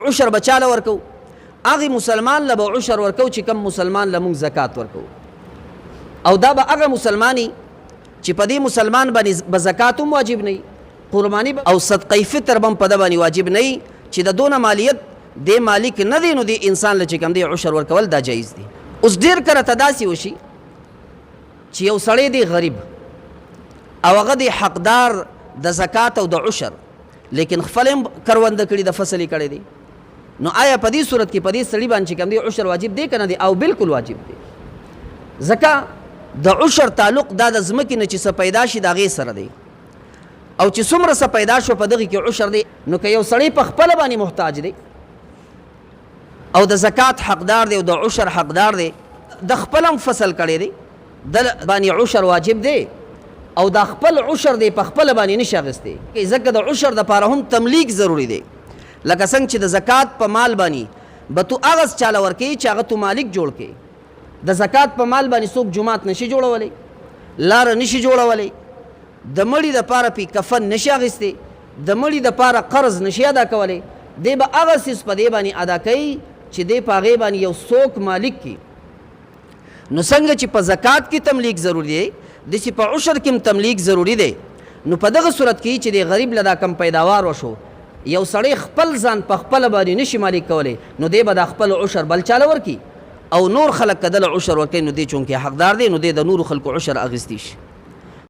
عشر بچاله ورکو هغه مسلمان له عشر ورکو چې کم مسلمان له مونږ زکات ورکو او دا به هغه مسلمانی چې په دې مسلمان باندې به زکات هم واجب نه قربانی او صدقه فطر هم په د باندې واجب نه چې د دونه مالیت د مالک نه دی نو د انسان له چې کم دی عشر ورکول دا جایز دی. اوس ډیر کړه تداسي وشي چې یو سړی دی غریب او هغه دی حقدار د زکات او د عشر لیکن خپل کرونده کړي د فصل کړي دی نو آیا په دې صورت کې په دې سړي باندې کوم دی عشر واجب دی کنه دی او بالکل واجب دی. زکات د عشر تعلق دا د زمکې نه چې څه پیدا شي د هغې سره دی او چې څومره څه پیدا شو په دغې کې عشر دی نو که یو سړی په خپله باندې محتاج دی او د زکات حقدار دی او د عشر حقدار دی د خپل هم فصل کړی دی د باندې عشر واجب دی او د خپل عشر دی په خپل باندې نشي اخیستی ځکه د عشر دپاره هم تملیک ضروري دی لکه څنګه چې د زکات په مال باندې به تو هغه چاله ورکوي چې هغه تو مالک جوړ کړي د زکات په مال باندې څوک جومات نشي جوړولی لاره نشي جوړولی د مړي دپاره پې کفن نشي اخیستی د مړي دپاره قرض نشي ادا کولی دی به هغه څیز په دې باندې ادا کوي چې دی په هغې باندې یو څوک مالک کړي. نو څنګه چې په زکات کې تملیک ضروري دی داسې په عشر کې هم تملیک ضروري دی. نو په دغه صورت کې چې د غریب له دا کم پیداوار وشو یو سړی خپل ځان په خپله باندې نشي مالک کولی نو دی به دا خپل عشر بل چاله ورکړي او نور خلک که دله عشر ورکوي نو دی چونکې حقدار دی نو دی د نورو خلکو عشر اخیستی شي.